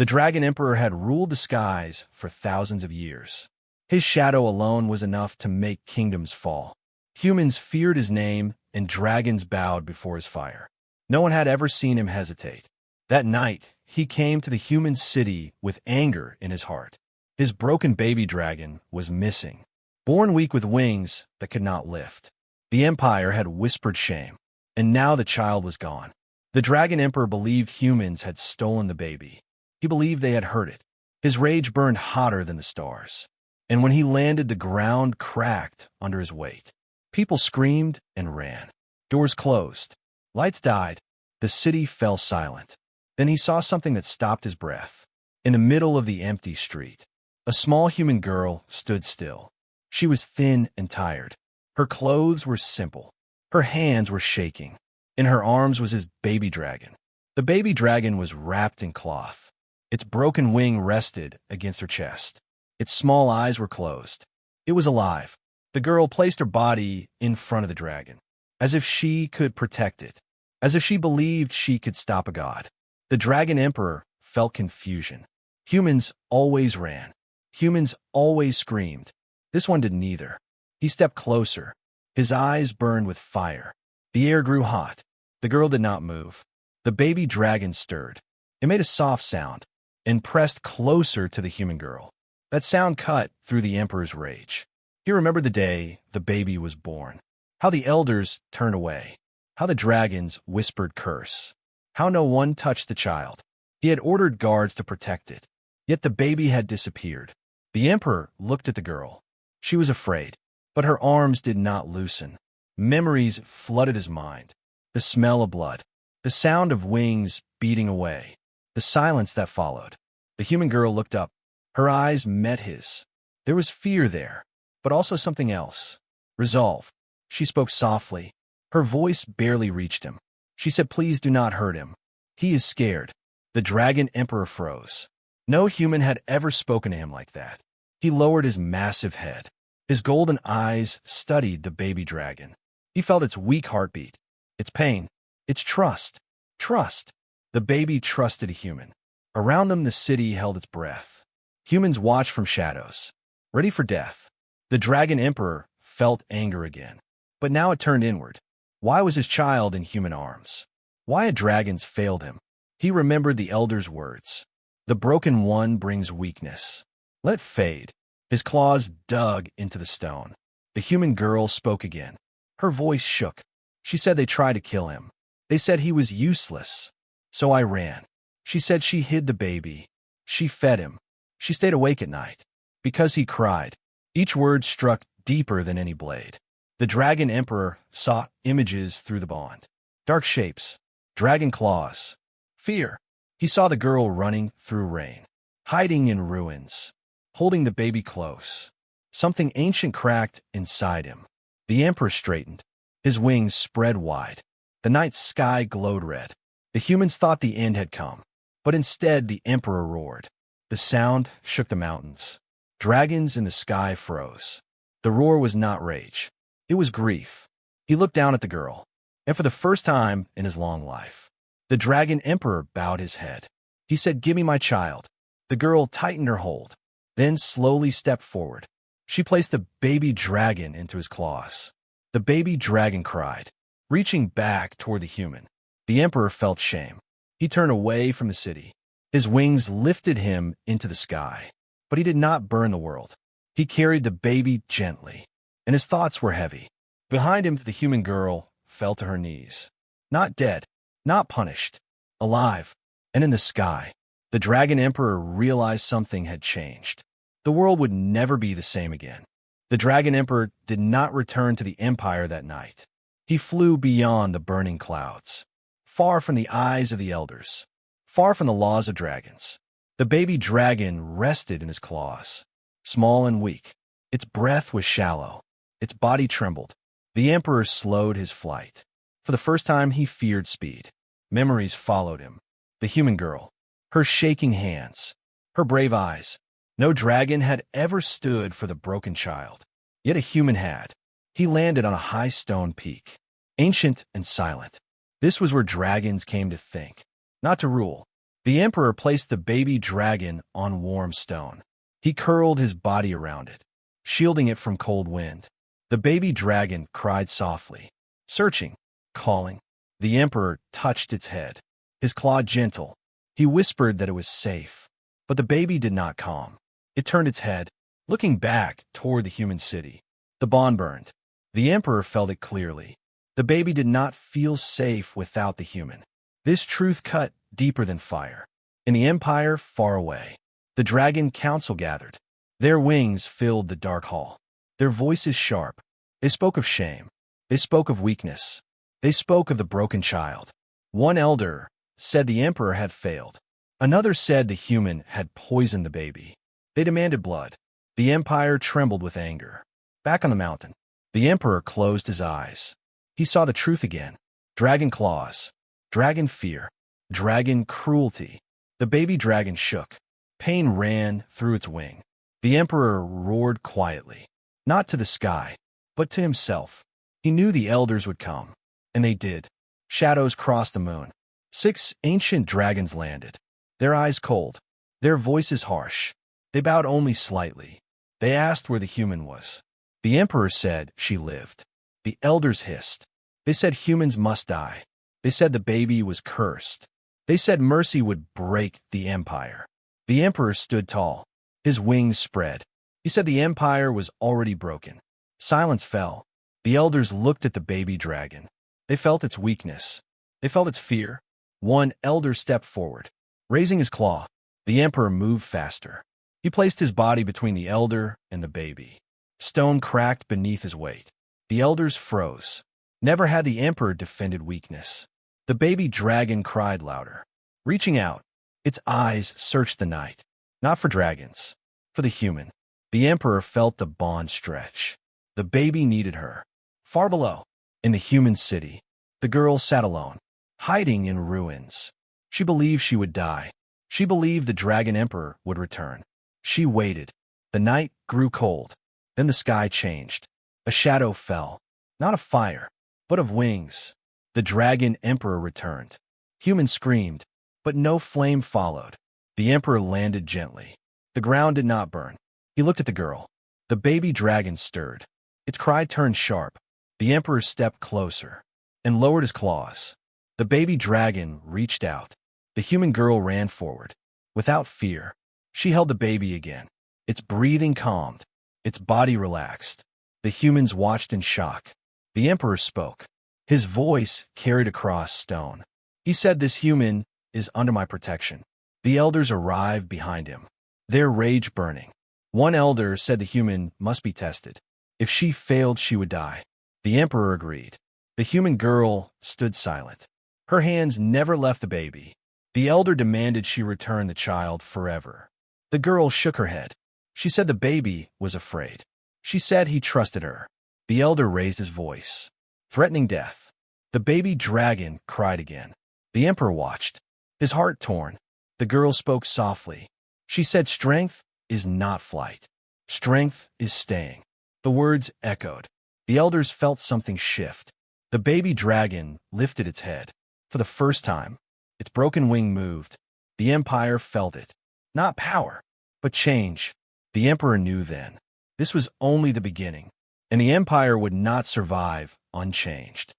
The Dragon Emperor had ruled the skies for thousands of years. His shadow alone was enough to make kingdoms fall. Humans feared his name, and dragons bowed before his fire. No one had ever seen him hesitate. That night, he came to the human city with anger in his heart. His broken baby dragon was missing, born weak with wings that could not lift. The Empire had whispered shame, and now the child was gone. The Dragon Emperor believed humans had stolen the baby. He believed they had hurt it. His rage burned hotter than the stars. And when he landed, the ground cracked under his weight. People screamed and ran. Doors closed. Lights died. The city fell silent. Then he saw something that stopped his breath. In the middle of the empty street, a small human girl stood still. She was thin and tired. Her clothes were simple. Her hands were shaking. In her arms was his baby dragon. The baby dragon was wrapped in cloth. Its broken wing rested against her chest. Its small eyes were closed. It was alive. The girl placed her body in front of the dragon, as if she could protect it, as if she believed she could stop a god. The Dragon Emperor felt confusion. Humans always ran. Humans always screamed. This one did neither. He stepped closer. His eyes burned with fire. The air grew hot. The girl did not move. The baby dragon stirred. It made a soft sound and pressed closer to the human girl. That sound cut through the emperor's rage. He remembered the day the baby was born, how the elders turned away, how the dragons whispered curse, how no one touched the child. He had ordered guards to protect it, yet the baby had disappeared. The emperor looked at the girl. She was afraid, but her arms did not loosen. Memories flooded his mind. The smell of blood, the sound of wings beating away, the silence that followed. The human girl looked up. Her eyes met his. There was fear there, but also something else. Resolve. She spoke softly. Her voice barely reached him. She said, "Please do not hurt him. He is scared." The Dragon Emperor froze. No human had ever spoken to him like that. He lowered his massive head. His golden eyes studied the baby dragon. He felt its weak heartbeat, its pain, its trust. Trust. The baby trusted a human. Around them, the city held its breath. Humans watched from shadows, ready for death. The Dragon Emperor felt anger again, but now it turned inward. Why was his child in human arms? Why had dragons failed him? He remembered the elders' words. The broken one brings weakness. Let fade. His claws dug into the stone. The human girl spoke again. Her voice shook. She said they tried to kill him. They said he was useless. So I ran. She said she hid the baby. She fed him. She stayed awake at night. Because he cried. Each word struck deeper than any blade. The Dragon Emperor saw images through the bond. Dark shapes. Dragon claws. Fear. He saw the girl running through rain. Hiding in ruins. Holding the baby close. Something ancient cracked inside him. The Emperor straightened. His wings spread wide. The night sky glowed red. The humans thought the end had come. But instead, the Emperor roared. The sound shook the mountains. Dragons in the sky froze. The roar was not rage. It was grief. He looked down at the girl, and for the first time in his long life, the Dragon Emperor bowed his head. He said, "Give me my child." The girl tightened her hold, then slowly stepped forward. She placed the baby dragon into his claws. The baby dragon cried, reaching back toward the human. The Emperor felt shame. He turned away from the city. His wings lifted him into the sky, but he did not burn the world. He carried the baby gently, and his thoughts were heavy. Behind him, the human girl fell to her knees. Not dead, not punished, alive. And in the sky, the Dragon Emperor realized something had changed. The world would never be the same again. The Dragon Emperor did not return to the Empire that night. He flew beyond the burning clouds, far from the eyes of the elders, far from the laws of dragons. The baby dragon rested in his claws, small and weak. Its breath was shallow. Its body trembled. The Emperor slowed his flight. For the first time, he feared speed. Memories followed him. The human girl, her shaking hands, her brave eyes. No dragon had ever stood for the broken child, yet a human had. He landed on a high stone peak, ancient and silent. This was where dragons came to think, not to rule. The emperor placed the baby dragon on warm stone. He curled his body around it, shielding it from cold wind. The baby dragon cried softly, searching, calling. The emperor touched its head, his claw gentle. He whispered that it was safe, but the baby did not calm. It turned its head, looking back toward the human city. The bond burned. The emperor felt it clearly. The baby did not feel safe without the human. This truth cut deeper than fire. In the empire far away, the dragon council gathered. Their wings filled the dark hall. Their voices sharp. They spoke of shame. They spoke of weakness. They spoke of the broken child. One elder said the emperor had failed. Another said the human had poisoned the baby. They demanded blood. The empire trembled with anger. Back on the mountain, the emperor closed his eyes. He saw the truth again. Dragon claws. Dragon fear. Dragon cruelty. The baby dragon shook. Pain ran through its wing. The emperor roared quietly, not to the sky, but to himself. He knew the elders would come, and they did. Shadows crossed the moon. 6 ancient dragons landed, their eyes cold, their voices harsh. They bowed only slightly. They asked where the human was. The emperor said she lived. The elders hissed. They said humans must die. They said the baby was cursed. They said mercy would break the empire. The emperor stood tall. His wings spread. He said the empire was already broken. Silence fell. The elders looked at the baby dragon. They felt its weakness. They felt its fear. One elder stepped forward. Raising his claw, the emperor moved faster. He placed his body between the elder and the baby. Stone cracked beneath his weight. The elders froze. Never had the emperor defended weakness. The baby dragon cried louder. Reaching out, its eyes searched the night. Not for dragons, for the human. The emperor felt the bond stretch. The baby needed her. Far below, in the human city, the girl sat alone, hiding in ruins. She believed she would die. She believed the dragon emperor would return. She waited. The night grew cold. Then the sky changed. A shadow fell, not of fire, but of wings. The dragon emperor returned. Humans screamed, but no flame followed. The emperor landed gently. The ground did not burn. He looked at the girl. The baby dragon stirred. Its cry turned sharp. The emperor stepped closer and lowered his claws. The baby dragon reached out. The human girl ran forward. Without fear, she held the baby again. Its breathing calmed. Its body relaxed. The humans watched in shock. The emperor spoke. His voice carried across stone. He said, "This human is under my protection." The elders arrived behind him, their rage burning. One elder said the human must be tested. If she failed, she would die. The emperor agreed. The human girl stood silent. Her hands never left the baby. The elder demanded she return the child forever. The girl shook her head. She said the baby was afraid. She said he trusted her. The elder raised his voice, threatening death. The baby dragon cried again. The emperor watched, his heart torn. The girl spoke softly. She said, "Strength is not flight. Strength is staying." The words echoed. The elders felt something shift. The baby dragon lifted its head. For the first time, its broken wing moved. The empire felt it. Not power, but change. The emperor knew then. This was only the beginning, and the empire would not survive unchanged.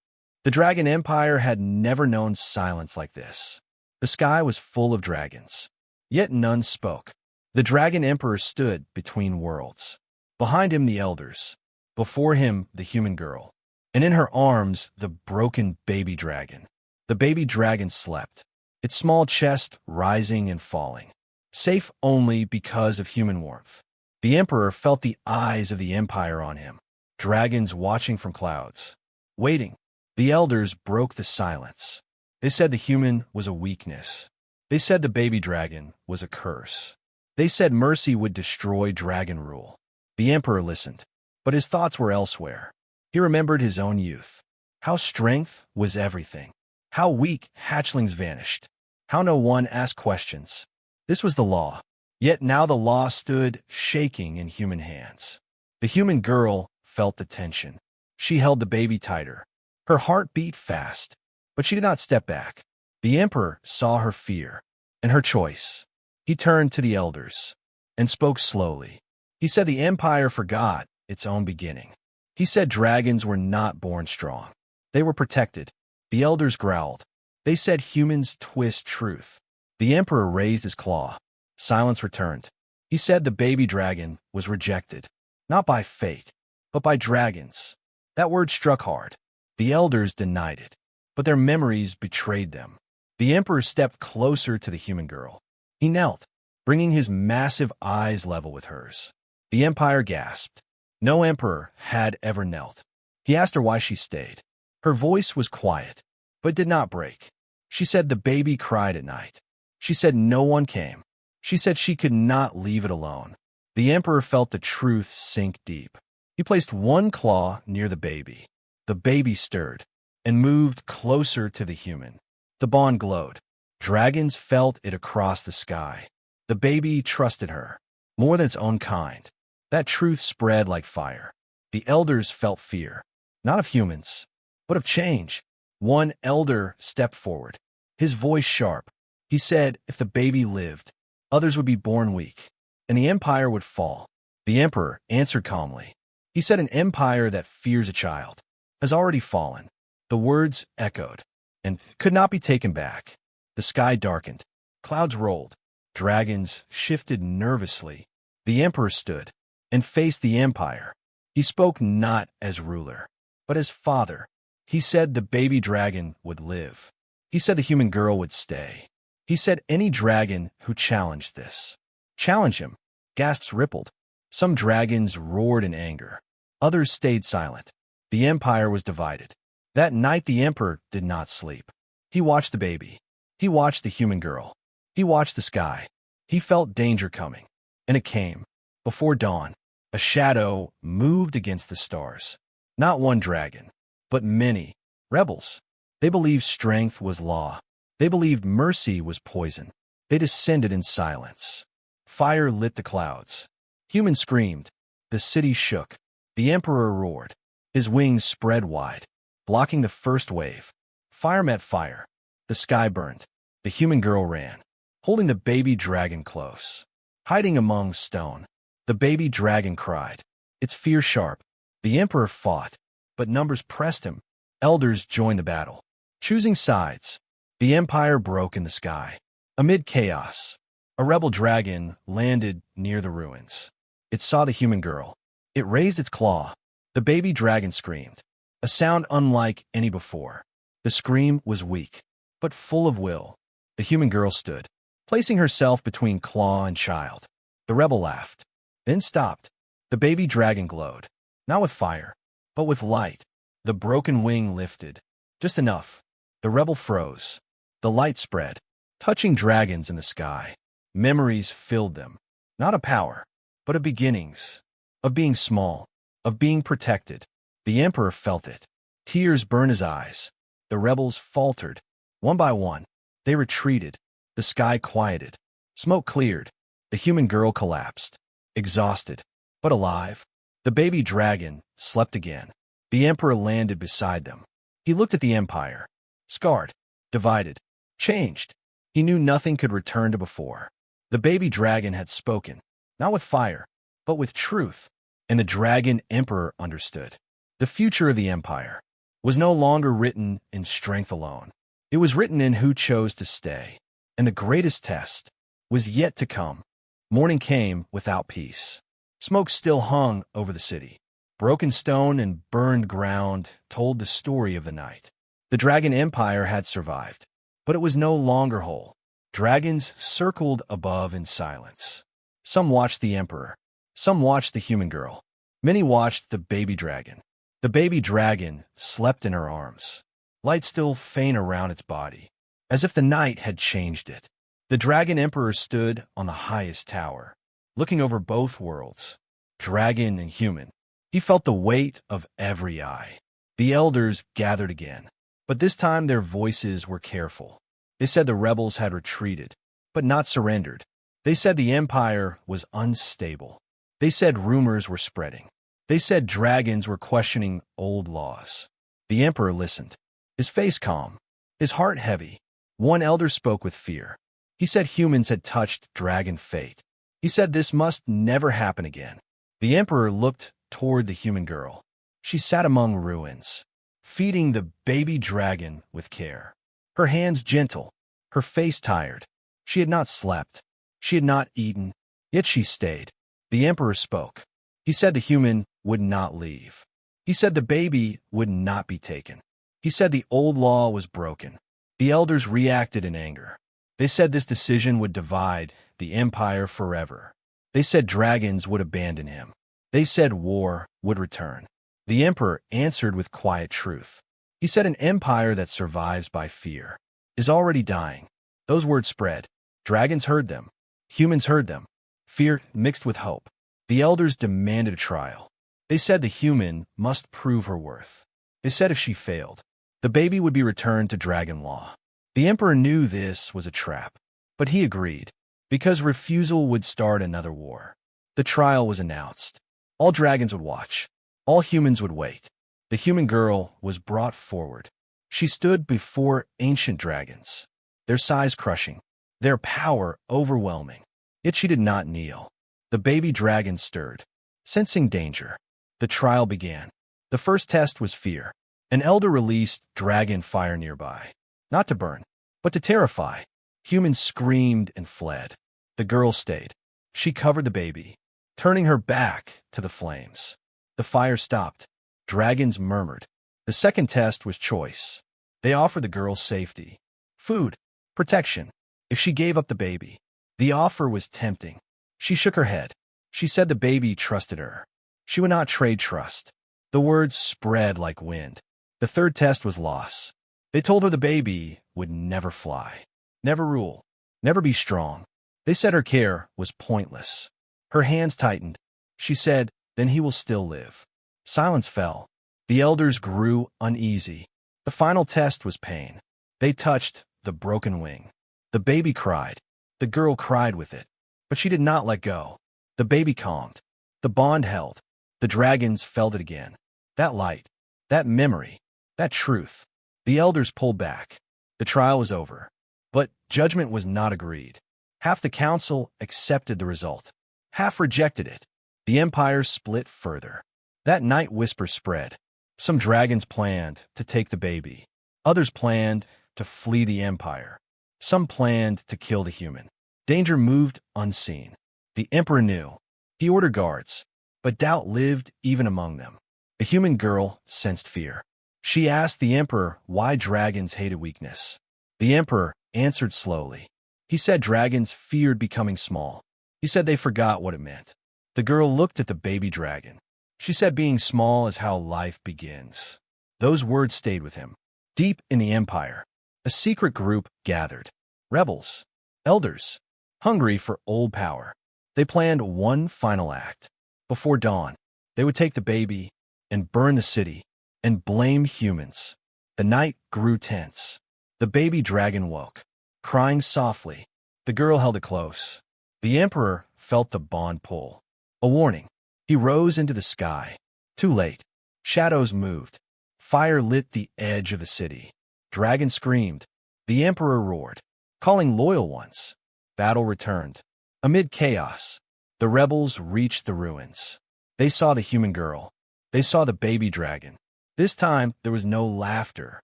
The Dragon Empire had never known silence like this. The sky was full of dragons, yet none spoke. The Dragon Emperor stood between worlds. Behind him, the elders. Before him, the human girl. And in her arms, the broken baby dragon. The baby dragon slept, its small chest rising and falling, safe only because of human warmth. The emperor felt the eyes of the empire on him, dragons watching from clouds, waiting. The elders broke the silence. They said the human was a weakness. They said the baby dragon was a curse. They said mercy would destroy dragon rule. The emperor listened, but his thoughts were elsewhere. He remembered his own youth, how strength was everything, how weak hatchlings vanished, how no one asked questions. This was the law, yet now the law stood shaking in human hands. The human girl felt the tension. She held the baby tighter. Her heart beat fast, but she did not step back. The emperor saw her fear. and her choice. He turned to the elders and spoke slowly. He said the empire forgot its own beginning. He said dragons were not born strong. They were protected. The elders growled. They said humans twist truth. The emperor raised his claw. Silence returned. He said the baby dragon was rejected, not by fate, but by dragons. That word struck hard. The elders denied it, but their memories betrayed them. The emperor stepped closer to the human girl. He knelt, bringing his massive eyes level with hers. The empire gasped. No emperor had ever knelt. He asked her why she stayed. Her voice was quiet, but did not break. She said the baby cried at night. She said no one came. She said she could not leave it alone. The emperor felt the truth sink deep. He placed one claw near the baby. The baby stirred and moved closer to the human. The bond glowed. Dragons felt it across the sky. The baby trusted her, more than its own kind. That truth spread like fire. The elders felt fear, not of humans, but of change. One elder stepped forward, his voice sharp. He said if the baby lived, others would be born weak, and the empire would fall. The emperor answered calmly. He said an empire that fears a child has already fallen. The words echoed and could not be taken back. The sky darkened. Clouds rolled. Dragons shifted nervously. The emperor stood and faced the empire. He spoke not as ruler, but as father. He said the baby dragon would live. He said the human girl would stay. He said any dragon who challenged this. Challenge him. Gasps rippled. Some dragons roared in anger. Others stayed silent. The empire was divided. That night the emperor did not sleep. He watched the baby. He watched the human girl. He watched the sky. He felt danger coming. And it came. Before dawn, a shadow moved against the stars. Not one dragon, but many. Rebels. They believed strength was law. They believed mercy was poison. They descended in silence. Fire lit the clouds. Humans screamed. The city shook. The emperor roared. His wings spread wide, blocking the first wave. Fire met fire. The sky burned. The human girl ran, holding the baby dragon close. Hiding among stone, the baby dragon cried, its fear sharp. The emperor fought, but numbers pressed him. Elders joined the battle. Choosing sides, the empire broke in the sky. Amid chaos, a rebel dragon landed near the ruins. It saw the human girl. It raised its claw. The baby dragon screamed, a sound unlike any before. The scream was weak, but full of will. The human girl stood, placing herself between claw and child. The rebel laughed, then stopped. The baby dragon glowed, not with fire, but with light. The broken wing lifted, just enough. The rebel froze. The light spread, touching dragons in the sky. Memories filled them, not of power, but of beginnings, of being small, of being protected. The emperor felt it. Tears burned his eyes. The rebels faltered. One by one, they retreated. The sky quieted. Smoke cleared. The human girl collapsed, exhausted, but alive. The baby dragon slept again. The emperor landed beside them. He looked at the empire, scarred, divided, changed. He knew nothing could return to before. The baby dragon had spoken, not with fire, but with truth. And the dragon emperor understood. The future of the empire was no longer written in strength alone. It was written in who chose to stay. And the greatest test was yet to come. Morning came without peace. Smoke still hung over the city. Broken stone and burned ground told the story of the night. The dragon empire had survived, but it was no longer whole. Dragons circled above in silence. Some watched the emperor. Some watched the human girl. Many watched the baby dragon. The baby dragon slept in her arms, light still faint around its body, as if the night had changed it. The dragon emperor stood on the highest tower, looking over both worlds, dragon and human. He felt the weight of every eye. The elders gathered again, but this time their voices were careful. They said the rebels had retreated, but not surrendered. They said the empire was unstable. They said rumors were spreading. They said dragons were questioning old laws. The emperor listened, his face calm, his heart heavy. One elder spoke with fear. He said humans had touched dragon fate. He said this must never happen again. The emperor looked toward the human girl. She sat among ruins, feeding the baby dragon with care. Her hands gentle, her face tired. She had not slept. She had not eaten, yet she stayed. The emperor spoke. He said the human would not leave. He said the baby would not be taken. He said the old law was broken. The elders reacted in anger. They said this decision would divide the empire forever. They said dragons would abandon him. They said war would return. The emperor answered with quiet truth. He said an empire that survives by fear is already dying. Those words spread. Dragons heard them. Humans heard them. Fear mixed with hope. The elders demanded a trial. They said the human must prove her worth. They said if she failed, the baby would be returned to dragon law. The emperor knew this was a trap, but he agreed, because refusal would start another war. The trial was announced. All dragons would watch. All humans would wait. The human girl was brought forward. She stood before ancient dragons, their size crushing, their power overwhelming. Yet she did not kneel. The baby dragon stirred, sensing danger. The trial began. The first test was fear. An elder released dragon fire nearby, not to burn, but to terrify. Humans screamed and fled. The girl stayed. She covered the baby, turning her back to the flames. The fire stopped. Dragons murmured. The second test was choice. They offered the girl safety, food, protection, if she gave up the baby. The offer was tempting. She shook her head. She said the baby trusted her. She would not trade trust. The words spread like wind. The third test was loss. They told her the baby would never fly, never rule, never be strong. They said her care was pointless. Her hands tightened. She said, then he will still live. Silence fell. The elders grew uneasy. The final test was pain. They touched the broken wing. The baby cried. The girl cried with it. But she did not let go. The baby calmed. The bond held. The dragons felt it again. That light, that memory, that truth. The elders pulled back. The trial was over. But judgment was not agreed. Half the council accepted the result. Half rejected it. The empire split further. That night whispers spread. Some dragons planned to take the baby. Others planned to flee the empire. Some planned to kill the human. Danger moved unseen. The emperor knew. He ordered guards. But doubt lived even among them. The human girl sensed fear. She asked the emperor why dragons hated weakness. The emperor answered slowly. He said dragons feared becoming small. He said they forgot what it meant. The girl looked at the baby dragon. She said being small is how life begins. Those words stayed with him. Deep in the empire, a secret group gathered. Rebels, elders, hungry for old power. They planned one final act. Before dawn, they would take the baby and burn the city and blame humans. The night grew tense. The baby dragon woke, crying softly. The girl held it close. The emperor felt the bond pull. A warning. He rose into the sky. Too late. Shadows moved. Fire lit the edge of the city. Dragon screamed. The emperor roared, calling loyal ones. Battle returned. Amid chaos, the rebels reached the ruins. They saw the human girl. They saw the baby dragon. This time, there was no laughter,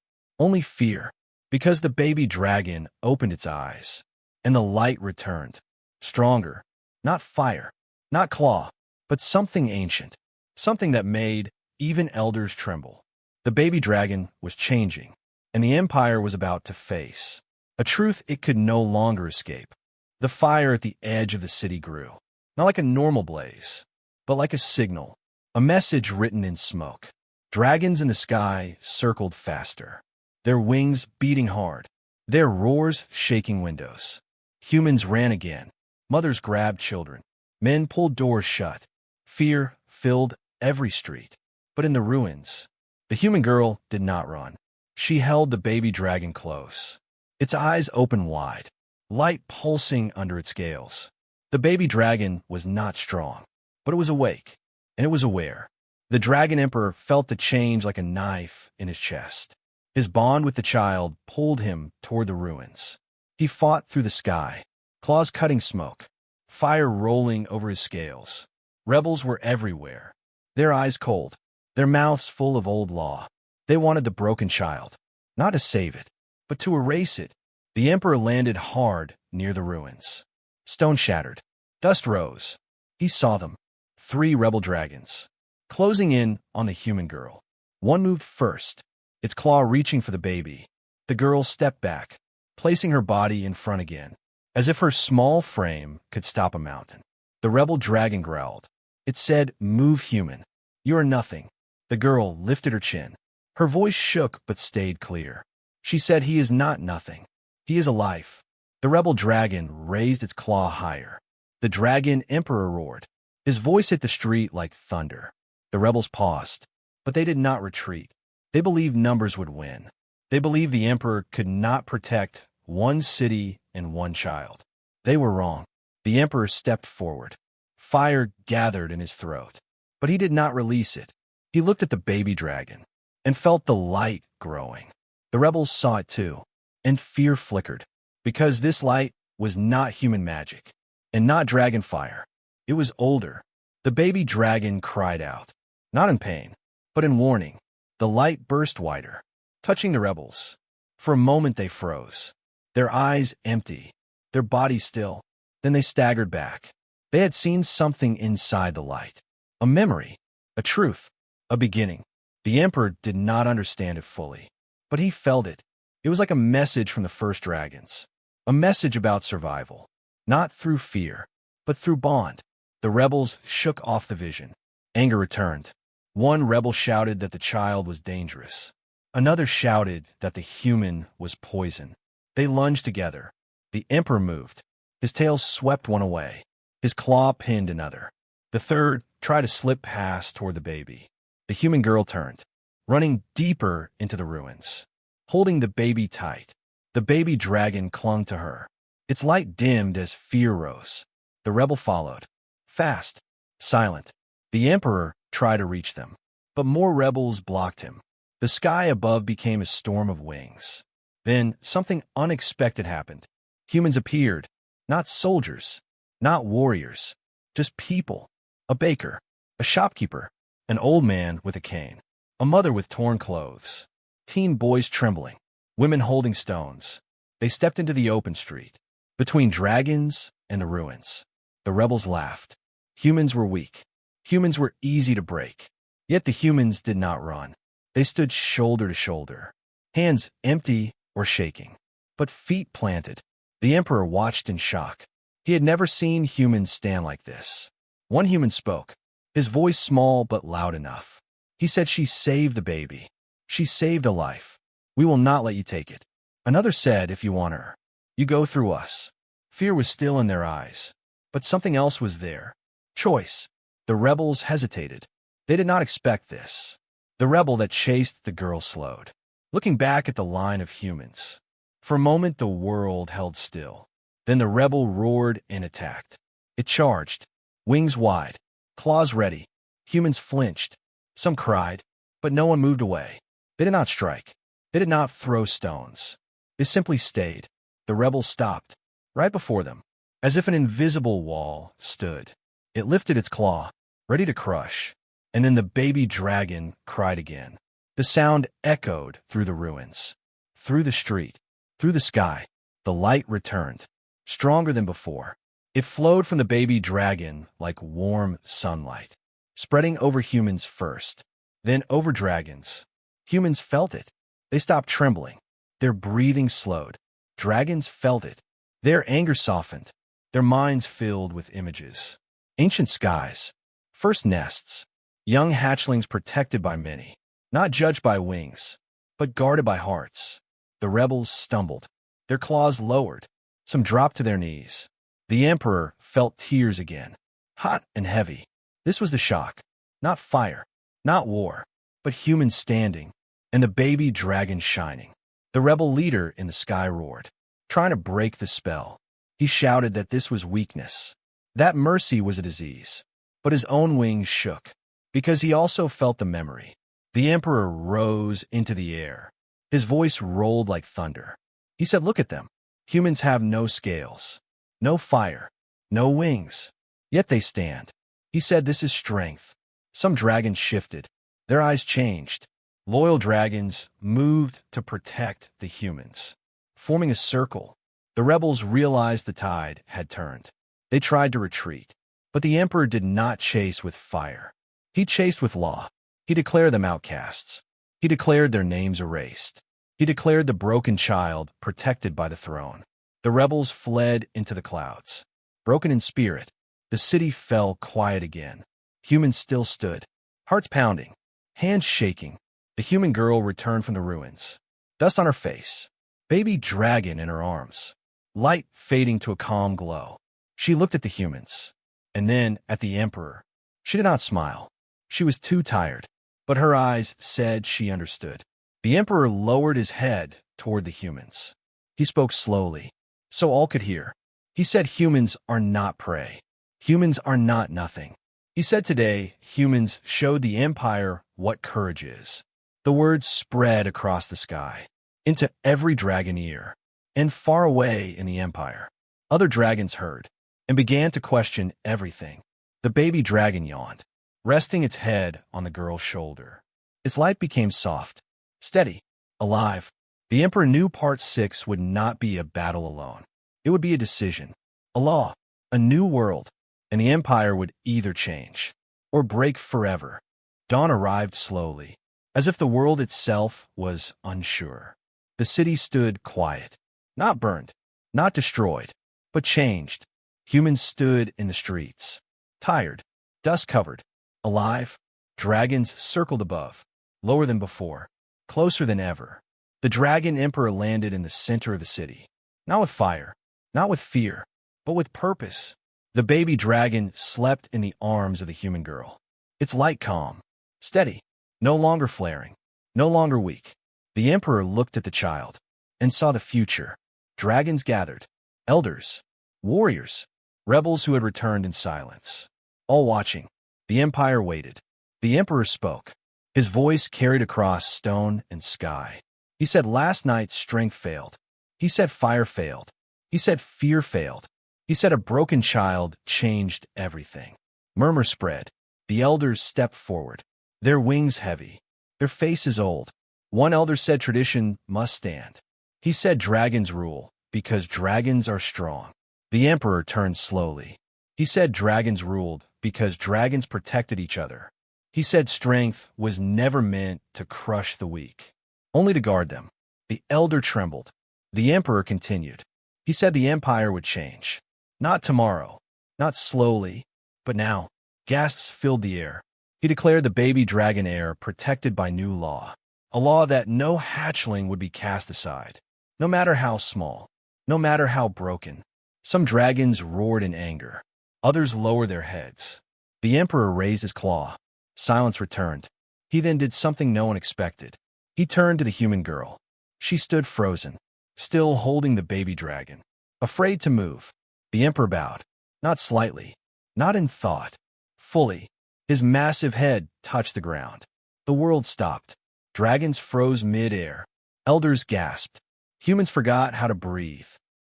only fear, because the baby dragon opened its eyes, and the light returned. Stronger, not fire, not claw, but something ancient, something that made even elders tremble. The baby dragon was changing, and the empire was about to face a truth it could no longer escape. The fire at the edge of the city grew, not like a normal blaze, but like a signal, a message written in smoke. Dragons in the sky circled faster, their wings beating hard, their roars shaking windows. Humans ran again. Mothers grabbed children. Men pulled doors shut. Fear filled every street. But in the ruins, the human girl did not run. She held the baby dragon close, its eyes open wide, light pulsing under its scales. The baby dragon was not strong, but it was awake, and it was aware. The dragon emperor felt the change like a knife in his chest. His bond with the child pulled him toward the ruins. He fought through the sky, claws cutting smoke, fire rolling over his scales. Rebels were everywhere, their eyes cold, their mouths full of old law. They wanted the broken child, not to save it, but to erase it. The Emperor landed hard near the ruins. Stone shattered. Dust rose. He saw them. 3 rebel dragons, closing in on the human girl. One moved first, its claw reaching for the baby. The girl stepped back, placing her body in front again, as if her small frame could stop a mountain. The rebel dragon growled. It said, "Move, human. You are nothing." The girl lifted her chin. Her voice shook but stayed clear. She said, "He is not nothing. He is a life." The rebel dragon raised its claw higher. The dragon emperor roared. His voice hit the street like thunder. The rebels paused, but they did not retreat. They believed numbers would win. They believed the emperor could not protect one city and one child. They were wrong. The emperor stepped forward. Fire gathered in his throat, but he did not release it. He looked at the baby dragon and felt the light growing. The rebels saw it too, and fear flickered, because this light was not human magic and not dragon fire. It was older. The baby dragon cried out, not in pain, but in warning. The light burst wider, touching the rebels. For a moment they froze, their eyes empty, their bodies still. Then they staggered back. They had seen something inside the light, a memory, a truth, a beginning. The emperor did not understand it fully, but he felt it. It was like a message from the first dragons, a message about survival, not through fear, but through bond. The rebels shook off the vision. Anger returned. One rebel shouted that the child was dangerous. Another shouted that the human was poison. They lunged together. The emperor moved. His tail swept one away. His claw pinned another. The third tried to slip past toward the baby. The human girl turned, running deeper into the ruins, holding the baby tight. The baby dragon clung to her. Its light dimmed as fear rose. The rebel followed, fast, silent. The emperor tried to reach them, but more rebels blocked him. The sky above became a storm of wings. Then something unexpected happened. Humans appeared, not soldiers, not warriors, just people. A baker, a shopkeeper, an old man with a cane, a mother with torn clothes, teen boys trembling, women holding stones. They stepped into the open street, between dragons and the ruins. The rebels laughed. Humans were weak. Humans were easy to break. Yet the humans did not run. They stood shoulder to shoulder, hands empty or shaking, but feet planted. The emperor watched in shock. He had never seen humans stand like this. One human spoke, his voice small but loud enough. He said, "She saved the baby. She saved a life. We will not let you take it." Another said, "If you want her, you go through us." Fear was still in their eyes, but something else was there. Choice. The rebels hesitated. They did not expect this. The rebel that chased the girl slowed, looking back at the line of humans. For a moment the world held still. Then the rebel roared and attacked. It charged, wings wide, claws ready. Humans flinched. Some cried, but no one moved away. They did not strike. They did not throw stones. They simply stayed. The rebel stopped, right before them, as if an invisible wall stood. It lifted its claw, ready to crush, and then the baby dragon cried again. The sound echoed through the ruins, through the street, through the sky. The light returned, stronger than before. It flowed from the baby dragon like warm sunlight, spreading over humans first, then over dragons. Humans felt it. They stopped trembling. Their breathing slowed. Dragons felt it. Their anger softened. Their minds filled with images. Ancient skies, first nests, young hatchlings protected by many, not judged by wings, but guarded by hearts. The rebels stumbled. Their claws lowered. Some dropped to their knees. The emperor felt tears again, hot and heavy. This was the shock. Not fire, not war, but humans standing, and the baby dragon shining. The rebel leader in the sky roared, trying to break the spell. He shouted that this was weakness, that mercy was a disease. But his own wings shook, because he also felt the memory. The emperor rose into the air. His voice rolled like thunder. He said, "Look at them. Humans have no scales, no fire, no wings. Yet they stand. He said, this is strength. Some dragons shifted. Their eyes changed. Loyal dragons moved to protect the humans. Forming a circle, the rebels realized the tide had turned. They tried to retreat, but the emperor did not chase with fire. He chased with law. He declared them outcasts. He declared their names erased. He declared the broken child protected by the throne. The rebels fled into the clouds. Broken in spirit, the city fell quiet again. Humans still stood, hearts pounding, hands shaking. The human girl returned from the ruins, dust on her face, baby dragon in her arms, light fading to a calm glow. She looked at the humans, and then at the emperor. She did not smile. She was too tired, but her eyes said she understood. The emperor lowered his head toward the humans. He spoke slowly, so all could hear. He said, humans are not prey. Humans are not nothing. He said, today, humans showed the empire what courage is. The words spread across the sky, into every dragon ear, and far away in the empire. Other dragons heard, and began to question everything. The baby dragon yawned, resting its head on the girl's shoulder. Its light became soft, steady, alive. The emperor knew Part 6 would not be a battle alone. It would be a decision, a law, a new world, and the empire would either change or break forever. Dawn arrived slowly, as if the world itself was unsure. The city stood quiet, not burned, not destroyed, but changed. Humans stood in the streets, tired, dust-covered, alive. Dragons circled above, lower than before, closer than ever. The dragon emperor landed in the center of the city, not with fire, not with fear, but with purpose. The baby dragon slept in the arms of the human girl, its light calm, steady, no longer flaring, no longer weak. The emperor looked at the child and saw the future. Dragons gathered, elders, warriors, rebels who had returned in silence. All watching, the empire waited. The emperor spoke. His voice carried across stone and sky. He said, last night strength failed. He said fire failed. He said fear failed. He said a broken child changed everything. Murmurs spread. The elders stepped forward, their wings heavy, their faces old. One elder said tradition must stand. He said dragons rule, because dragons are strong. The emperor turned slowly. He said dragons ruled, because dragons protected each other. He said strength was never meant to crush the weak, only to guard them. The elder trembled. The emperor continued. He said the empire would change. Not tomorrow, not slowly, but now. Gasps filled the air. He declared the baby dragon heir protected by new law, a law that no hatchling would be cast aside, no matter how small, no matter how broken. Some dragons roared in anger. Others lowered their heads. The emperor raised his claw. Silence returned. He then did something no one expected. He turned to the human girl. She stood frozen, still holding the baby dragon, afraid to move. The emperor bowed, not slightly, not in thought, fully. His massive head touched the ground. The world stopped. Dragons froze mid-air. Elders gasped. Humans forgot how to breathe.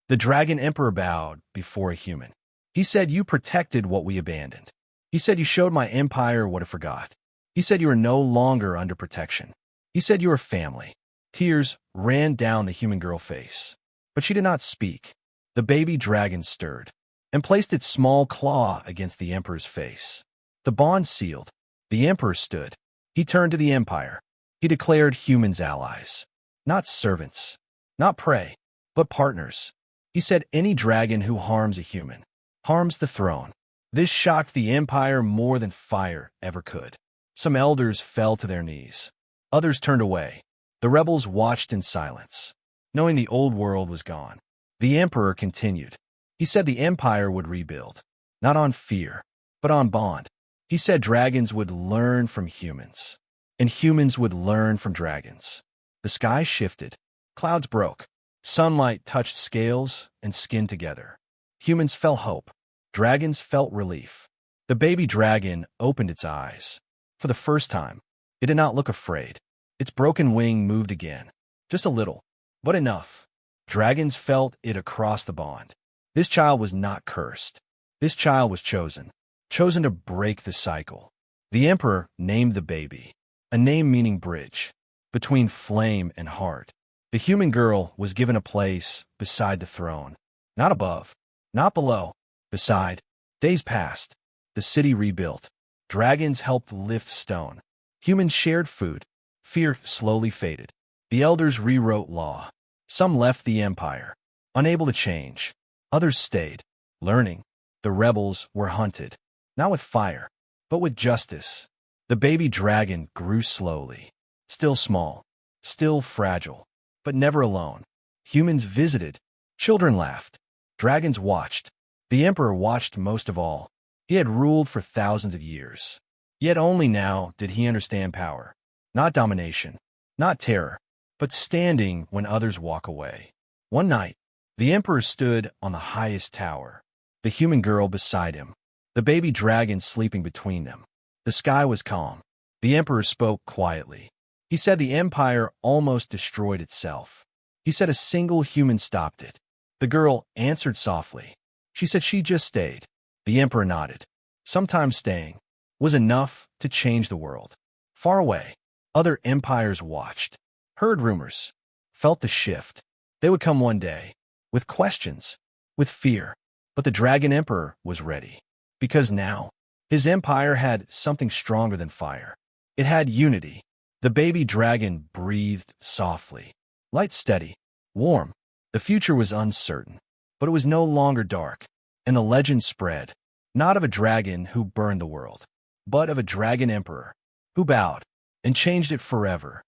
The dragon emperor bowed before a human. He said, you protected what we abandoned. He said, you showed my empire what it forgot. He said, you are no longer under protection. He said, you are family. Tears ran down the human girl's face, but she did not speak. The baby dragon stirred and placed its small claw against the emperor's face. The bond sealed. The emperor stood. He turned to the empire. He declared humans allies, not servants, not prey, but partners. He said, any dragon who harms a human harms the throne. This shocked the empire more than fire ever could. Some elders fell to their knees. Others turned away. The rebels watched in silence, knowing the old world was gone. The emperor continued. He said the empire would rebuild, not on fear, but on bond. He said dragons would learn from humans, and humans would learn from dragons. The sky shifted. Clouds broke. Sunlight touched scales and skin together. Humans felt hope. Dragons felt relief. The baby dragon opened its eyes. For the first time, it did not look afraid. Its broken wing moved again. Just a little, but enough. Dragons felt it across the bond. This child was not cursed. This child was chosen. Chosen to break the cycle. The emperor named the baby, a name meaning bridge, between flame and heart. The human girl was given a place beside the throne, not above, not below, beside. Days passed. The city rebuilt. Dragons helped lift stone. Humans shared food. Fear slowly faded. The elders rewrote law. Some left the empire, unable to change. Others stayed, learning. The rebels were hunted, not with fire, but with justice. The baby dragon grew slowly, still small, still fragile, but never alone. Humans visited. Children laughed. Dragons watched. The emperor watched most of all. He had ruled for thousands of years. Yet only now did he understand power. Not domination, not terror, but standing when others walk away. One night, the emperor stood on the highest tower, the human girl beside him, the baby dragon sleeping between them. The sky was calm. The emperor spoke quietly. He said the empire almost destroyed itself. He said a single human stopped it. The girl answered softly. She said she just stayed. The emperor nodded. Sometimes staying was enough to change the world. Far away, other empires watched, heard rumors, felt the shift. They would come one day, with questions, with fear. But the Dragon Emperor was ready. Because now, his empire had something stronger than fire. It had unity. The baby dragon breathed softly. Light steady, warm. The future was uncertain, but it was no longer dark. And the legend spread, not of a dragon who burned the world, but of a dragon emperor who bowed and changed it forever.